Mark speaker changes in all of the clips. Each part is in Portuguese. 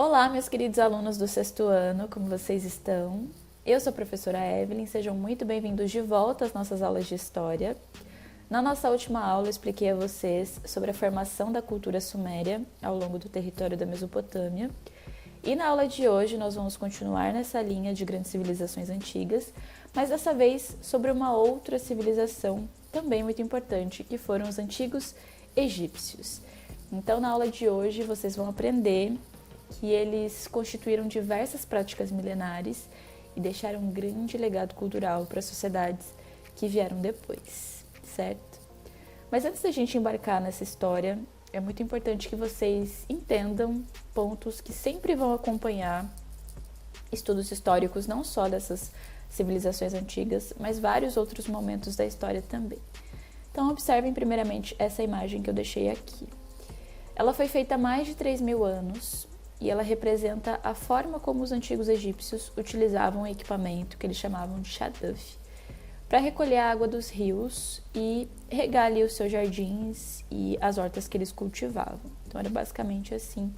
Speaker 1: Olá, meus queridos alunos do sexto ano, como vocês estão? Eu sou a professora Evelyn, sejam muito bem-vindos de volta às nossas aulas de História. Na nossa última aula, eu expliquei a vocês sobre a formação da cultura suméria ao longo do território da Mesopotâmia. E na aula de hoje, nós vamos continuar nessa linha de grandes civilizações antigas, mas dessa vez sobre uma outra civilização também muito importante, que foram os antigos egípcios. Então, na aula de hoje, vocês vão aprender que eles constituíram diversas práticas milenares e deixaram um grande legado cultural para as sociedades que vieram depois, certo? Mas antes da gente embarcar nessa história, é muito importante que vocês entendam pontos que sempre vão acompanhar estudos históricos, não só dessas civilizações antigas, mas vários outros momentos da história também. Então, observem primeiramente essa imagem que eu deixei aqui. Ela foi feita há mais de 3.000 anos e ela representa a forma como os antigos egípcios utilizavam o equipamento que eles chamavam de shaduf para recolher a água dos rios e regar ali os seus jardins e as hortas que eles cultivavam. Então era basicamente assim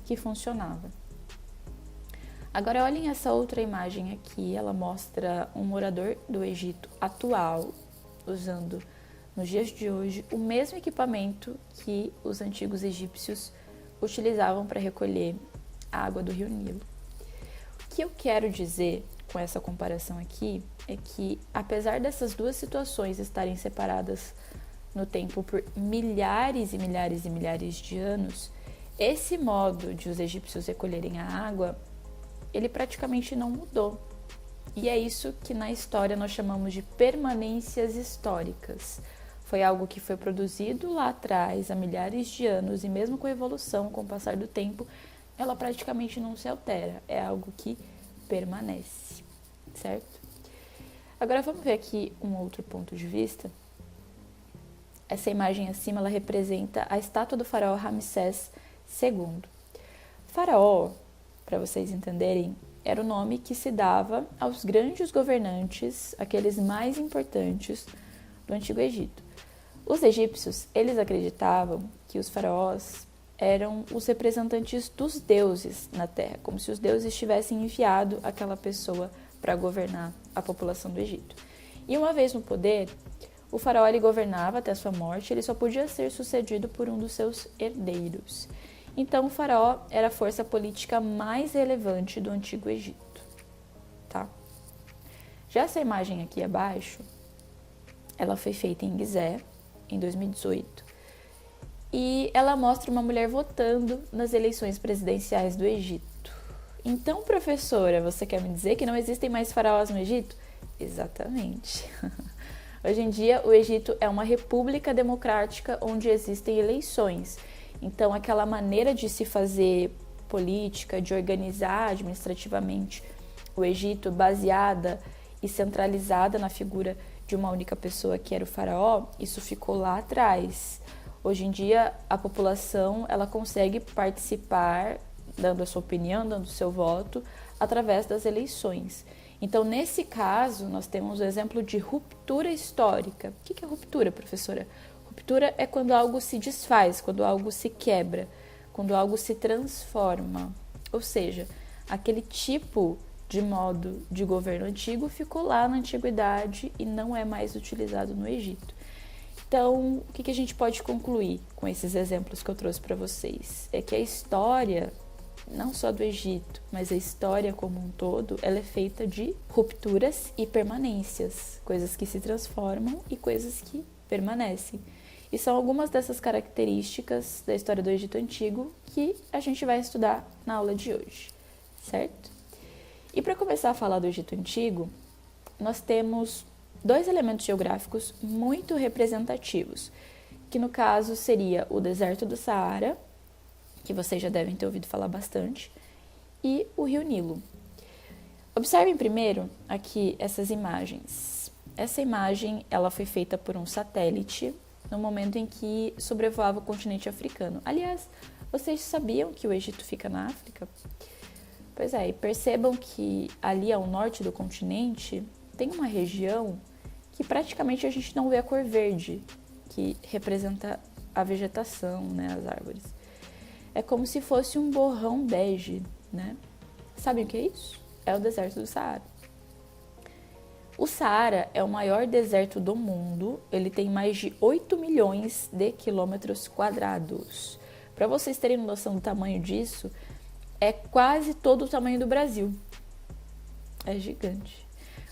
Speaker 1: que funcionava. Agora olhem essa outra imagem aqui, ela mostra um morador do Egito atual usando nos dias de hoje o mesmo equipamento que os antigos egípcios utilizavam para recolher a água do rio Nilo. O que eu quero dizer com essa comparação aqui é que, apesar dessas duas situações estarem separadas no tempo por milhares e milhares e milhares de anos, esse modo de os egípcios recolherem a água, ele praticamente não mudou. E é isso que na história nós chamamos de permanências históricas. Foi algo que foi produzido lá atrás, há milhares de anos, e mesmo com a evolução, com o passar do tempo, ela praticamente não se altera. É algo que permanece, certo? Agora vamos ver aqui um outro ponto de vista. Essa imagem acima, ela representa a estátua do faraó Ramsés II. Faraó, para vocês entenderem, era o nome que se dava aos grandes governantes, aqueles mais importantes do Antigo Egito. Os egípcios, eles acreditavam que os faraós eram os representantes dos deuses na terra, como se os deuses tivessem enviado aquela pessoa para governar a população do Egito. E uma vez no poder, o faraó ele governava até sua morte, ele só podia ser sucedido por um dos seus herdeiros. Então o faraó era a força política mais relevante do Antigo Egito, tá? Já essa imagem aqui abaixo, ela foi feita em Gizé, em 2018, e ela mostra uma mulher votando nas eleições presidenciais do Egito. Então, professora, você quer me dizer que não existem mais faraós no Egito? Exatamente. Hoje em dia, o Egito é uma república democrática onde existem eleições. Então, aquela maneira de se fazer política, de organizar administrativamente o Egito, baseada e centralizada na figura de uma única pessoa que era o faraó, isso ficou lá atrás. Hoje em dia, a população ela consegue participar, dando a sua opinião, dando o seu voto, através das eleições. Então, nesse caso, nós temos o exemplo de ruptura histórica. O que é ruptura, professora? Ruptura é quando algo se desfaz, quando algo se quebra, quando algo se transforma. Ou seja, aquele tipo de modo de governo antigo ficou lá na antiguidade e não é mais utilizado no Egito. Então, o que a gente pode concluir com esses exemplos que eu trouxe para vocês? É que a história, não só do Egito, mas a história como um todo, ela é feita de rupturas e permanências, coisas que se transformam e coisas que permanecem. E são algumas dessas características da história do Egito Antigo que a gente vai estudar na aula de hoje, certo? E para começar a falar do Egito Antigo, nós temos dois elementos geográficos muito representativos, que no caso seria o deserto do Saara, que vocês já devem ter ouvido falar bastante, e o rio Nilo. Observem primeiro aqui essas imagens. Essa imagem ela foi feita por um satélite no momento em que sobrevoava o continente africano. Aliás, vocês sabiam que o Egito fica na África? Pois é, e percebam que ali ao norte do continente tem uma região que praticamente a gente não vê a cor verde, que representa a vegetação, né, as árvores. é como se fosse um borrão bege, né? Sabem o que é isso? É o deserto do Saara. O Saara é o maior deserto do mundo, ele tem mais de 8 milhões de quilômetros quadrados. Para vocês terem noção do tamanho disso, é quase todo o tamanho do Brasil. É gigante.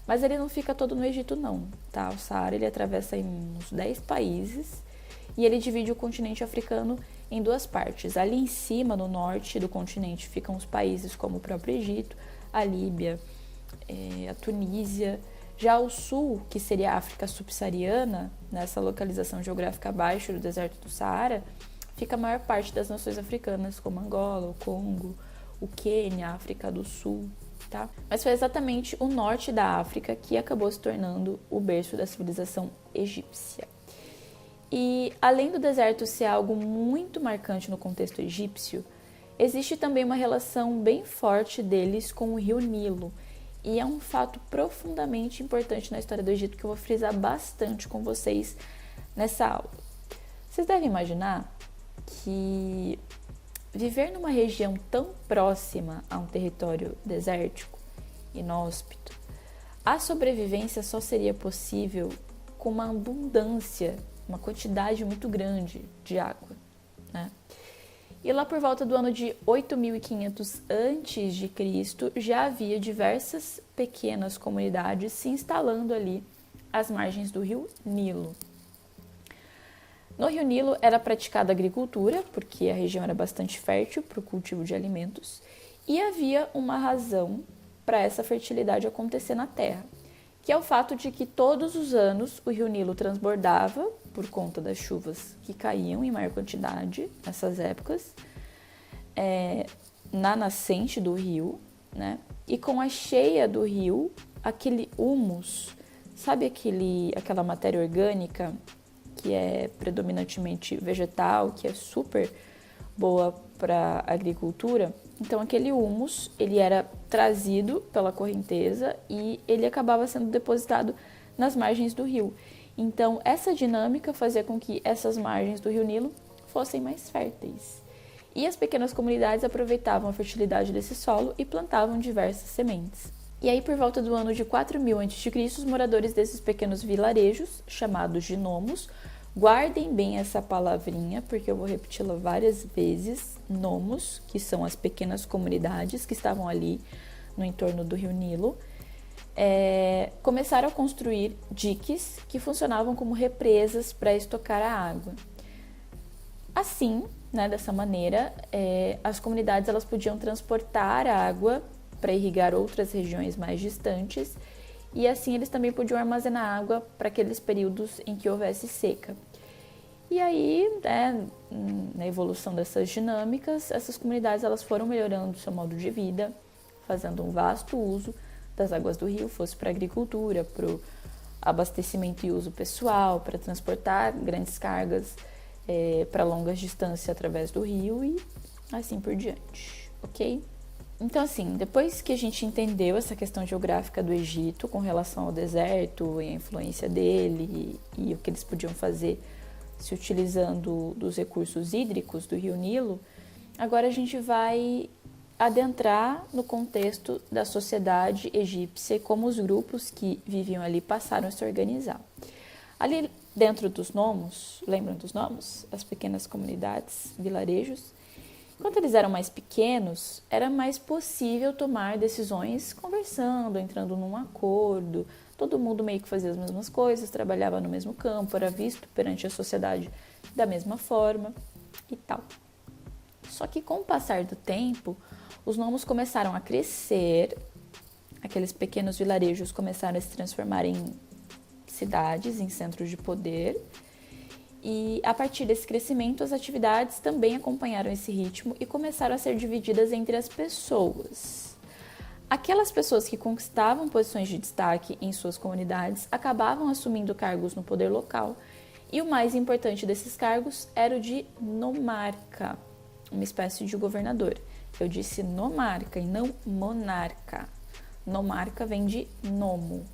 Speaker 1: Mas ele não fica todo no Egito não, tá? O Saara ele atravessa em uns 10 países e ele divide o continente africano em duas partes. Ali em cima, no norte do continente, ficam os países como o próprio Egito, a Líbia, a Tunísia. Já o sul, que seria a África subsaariana, nessa localização geográfica abaixo do deserto do Saara, fica a maior parte das nações africanas, como Angola, o Congo, o Quênia, a África do Sul, tá? Mas foi exatamente o norte da África que acabou se tornando o berço da civilização egípcia. E além do deserto ser algo muito marcante no contexto egípcio, existe também uma relação bem forte deles com o rio Nilo. E é um fato profundamente importante na história do Egito que eu vou frisar bastante com vocês nessa aula. Vocês devem imaginar que viver numa região tão próxima a um território desértico, inóspito, a sobrevivência só seria possível com uma abundância, uma quantidade muito grande de água, né? E lá por volta do ano de 8.500 a.C., já havia diversas pequenas comunidades se instalando ali às margens do rio Nilo. No rio Nilo era praticada agricultura, porque a região era bastante fértil para o cultivo de alimentos, e havia uma razão para essa fertilidade acontecer na terra, que é o fato de que todos os anos o rio Nilo transbordava por conta das chuvas que caíam em maior quantidade nessas épocas, na nascente do rio, né? E com a cheia do rio, aquele humus, sabe aquela matéria orgânica que é predominantemente vegetal, que é super boa para a agricultura? Então aquele humus, ele era trazido pela correnteza e ele acabava sendo depositado nas margens do rio. Então, essa dinâmica fazia com que essas margens do rio Nilo fossem mais férteis. E as pequenas comunidades aproveitavam a fertilidade desse solo e plantavam diversas sementes. E aí, por volta do ano de 4.000 a.C., os moradores desses pequenos vilarejos, chamados de nomos, guardem bem essa palavrinha, porque eu vou repeti-la várias vezes, nomos, que são as pequenas comunidades que estavam ali no entorno do rio Nilo, começaram a construir diques que funcionavam como represas para estocar a água. Assim, né, dessa maneira, as comunidades elas podiam transportar a água para irrigar outras regiões mais distantes e assim eles também podiam armazenar água para aqueles períodos em que houvesse seca. E aí, na evolução dessas dinâmicas, essas comunidades elas foram melhorando seu modo de vida, fazendo um vasto uso das águas do rio, fosse para agricultura, para o abastecimento e uso pessoal, para transportar grandes cargas para longas distâncias através do rio e assim por diante, ok? Então, assim, depois que a gente entendeu essa questão geográfica do Egito com relação ao deserto e a influência dele e o que eles podiam fazer se utilizando dos recursos hídricos do rio Nilo, agora a gente vai adentrar no contexto da sociedade egípcia e como os grupos que viviam ali passaram a se organizar. Ali dentro dos nomos, lembram dos nomos? As pequenas comunidades, vilarejos. Enquanto eles eram mais pequenos, era mais possível tomar decisões conversando, entrando num acordo. Todo mundo meio que fazia as mesmas coisas, trabalhava no mesmo campo, era visto perante a sociedade da mesma forma e tal. Só que com o passar do tempo, os nomos começaram a crescer, aqueles pequenos vilarejos começaram a se transformar em cidades, em centros de poder. E a partir desse crescimento, as atividades também acompanharam esse ritmo e começaram a ser divididas entre as pessoas. Aquelas pessoas que conquistavam posições de destaque em suas comunidades acabavam assumindo cargos no poder local. E o mais importante desses cargos era o de nomarca, uma espécie de governador. Eu disse nomarca e não monarca. Nomarca vem de nomo,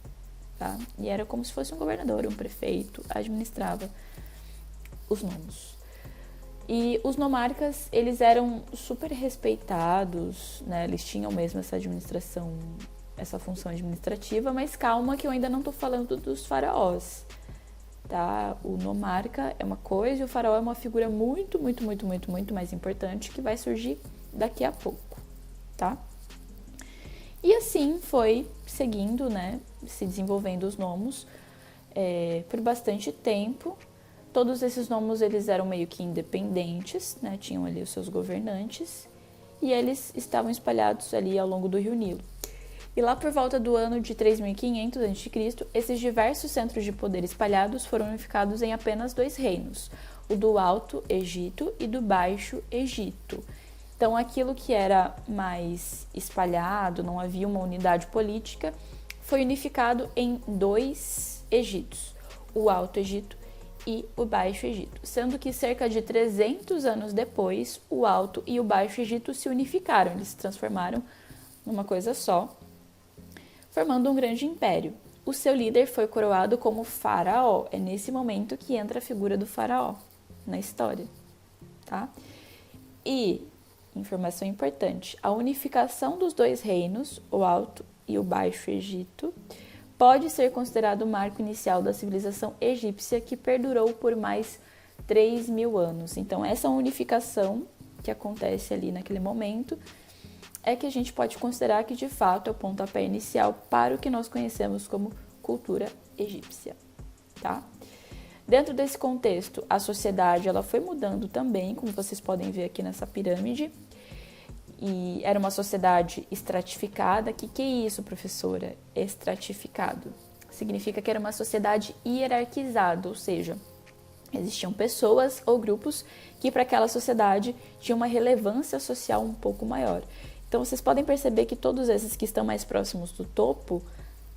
Speaker 1: tá? E era como se fosse um governador, um prefeito, administrava os nomos. E os nomarcas, eles eram super respeitados, né? Eles tinham mesmo essa administração, essa função administrativa, mas calma que eu ainda não tô falando dos faraós, tá? O nomarca é uma coisa e o faraó é uma figura muito, muito, muito, muito, muito mais importante que vai surgir daqui a pouco, tá? E assim foi seguindo, né? Se desenvolvendo os nomos por bastante tempo. Todos esses nomos, eles eram meio que independentes, né? Tinham ali os seus governantes e eles estavam espalhados ali ao longo do Rio Nilo. E lá por volta do ano de 3500 a.C., esses diversos centros de poder espalhados foram unificados em apenas 2 reinos, o do Alto Egito e do Baixo Egito. Então, aquilo que era mais espalhado, não havia uma unidade política, foi unificado em 2 Egitos, o Alto Egito e o Baixo Egito, sendo que cerca de 300 anos depois, o Alto e o Baixo Egito se unificaram, eles se transformaram numa coisa só, formando um grande império. O seu líder foi coroado como faraó, é nesse momento que entra a figura do faraó na história, tá? E, informação importante, a unificação dos 2 reinos, o Alto e o Baixo Egito, pode ser considerado o marco inicial da civilização egípcia que perdurou por mais 3.000 anos. Então, essa unificação que acontece ali naquele momento é que a gente pode considerar que, de fato, é o pontapé inicial para o que nós conhecemos como cultura egípcia, tá? Dentro desse contexto, a sociedade ela foi mudando também, como vocês podem ver aqui nessa pirâmide, e era uma sociedade estratificada. Que é isso, professora? Estratificado. Significa que era uma sociedade hierarquizada, ou seja, existiam pessoas ou grupos que para aquela sociedade tinham uma relevância social um pouco maior. Então, vocês podem perceber que todos esses que estão mais próximos do topo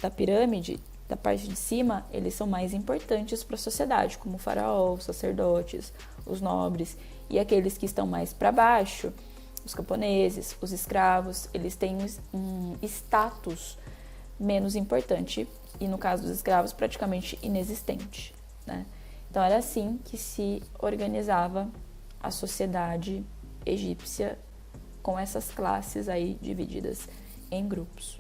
Speaker 1: da pirâmide, da parte de cima, eles são mais importantes para a sociedade, como o faraó, os sacerdotes, os nobres, e aqueles que estão mais para baixo, os camponeses, os escravos, eles têm um status menos importante e, no caso dos escravos, praticamente inexistente, né? Então, era assim que se organizava a sociedade egípcia com essas classes aí divididas em grupos.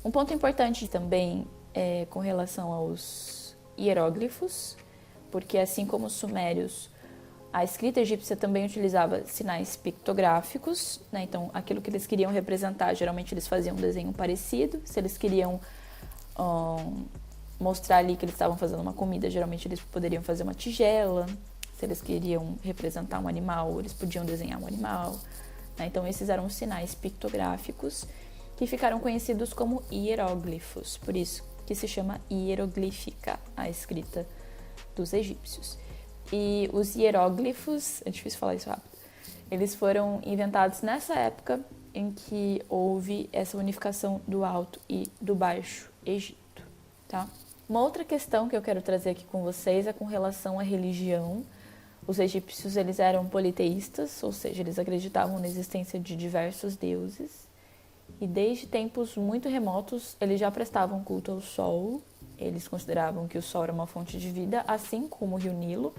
Speaker 1: Um ponto importante também é com relação aos hieróglifos, porque assim como os sumérios, a escrita egípcia também utilizava sinais pictográficos, né? Então, aquilo que eles queriam representar, geralmente eles faziam um desenho parecido. Se eles queriam mostrar ali que eles estavam fazendo uma comida, geralmente eles poderiam fazer uma tigela. Se eles queriam representar um animal, eles podiam desenhar um animal, né? Então, esses eram os sinais pictográficos que ficaram conhecidos como hieróglifos. Por isso que se chama hieroglífica a escrita dos egípcios. E os hieróglifos, é difícil falar isso rápido, eles foram inventados nessa época em que houve essa unificação do Alto e do Baixo Egito, tá? Uma outra questão que eu quero trazer aqui com vocês é com relação à religião. Os egípcios, eles eram politeístas, ou seja, eles acreditavam na existência de diversos deuses. E desde tempos muito remotos, eles já prestavam culto ao Sol. Eles consideravam que o Sol era uma fonte de vida, assim como o Rio Nilo.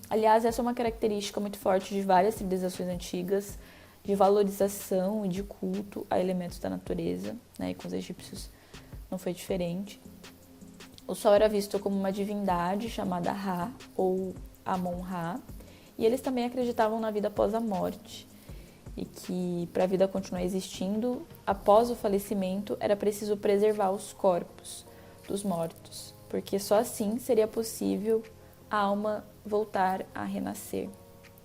Speaker 1: Aliás, essa é uma característica muito forte de várias civilizações antigas, de valorização e de culto a elementos da natureza, né? E com os egípcios não foi diferente. O Sol era visto como uma divindade chamada Ra, ou Amon-Ra, e eles também acreditavam na vida após a morte, e que para a vida continuar existindo, após o falecimento, era preciso preservar os corpos dos mortos, porque só assim seria possível a alma voltar a renascer,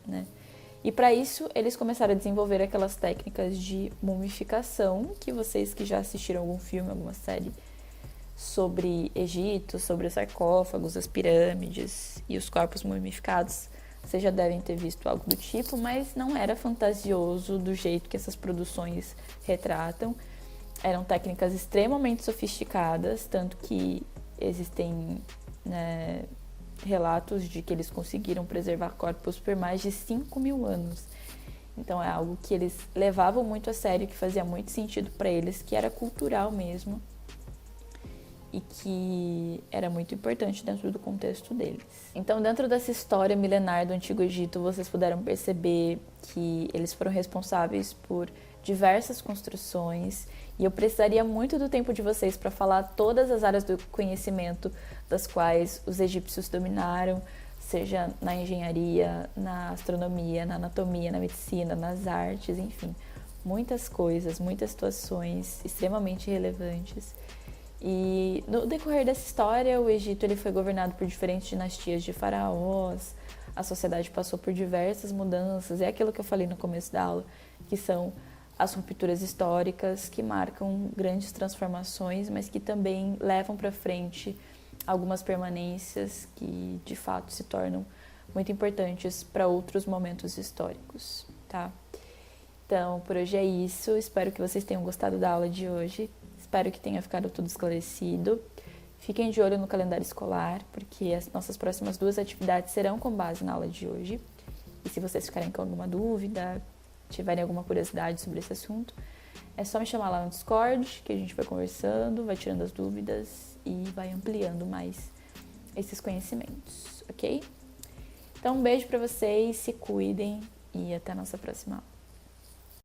Speaker 1: né? E para isso, eles começaram a desenvolver aquelas técnicas de mumificação, que vocês que já assistiram algum filme, alguma série sobre Egito, sobre os sarcófagos, as pirâmides e os corpos mumificados, vocês já devem ter visto algo do tipo, mas não era fantasioso do jeito que essas produções retratam. Eram técnicas extremamente sofisticadas, tanto que existem, né, relatos de que eles conseguiram preservar corpos por mais de 5.000 anos. Então é algo que eles levavam muito a sério, que fazia muito sentido para eles, que era cultural mesmo. e que era muito importante dentro do contexto deles. Então, dentro dessa história milenar do Antigo Egito, vocês puderam perceber que eles foram responsáveis por diversas construções, e eu precisaria muito do tempo de vocês para falar todas as áreas do conhecimento das quais os egípcios dominaram, seja na engenharia, na astronomia, na anatomia, na medicina, nas artes, enfim, muitas coisas, muitas situações extremamente relevantes. E no decorrer dessa história, o Egito ele foi governado por diferentes dinastias de faraós, a sociedade passou por diversas mudanças, é aquilo que eu falei no começo da aula, que são as rupturas históricas que marcam grandes transformações, mas que também levam para frente algumas permanências que de fato se tornam muito importantes para outros momentos históricos, tá? Então, por hoje é isso. Espero que vocês tenham gostado da aula de hoje. Espero que tenha ficado tudo esclarecido. Fiquem de olho no calendário escolar, porque as nossas próximas 2 atividades serão com base na aula de hoje. E se vocês ficarem com alguma dúvida, tiverem alguma curiosidade sobre esse assunto, é só me chamar lá no Discord, que a gente vai conversando, vai tirando as dúvidas e vai ampliando mais esses conhecimentos, ok? Então, um beijo para vocês, se cuidem e até a nossa próxima aula.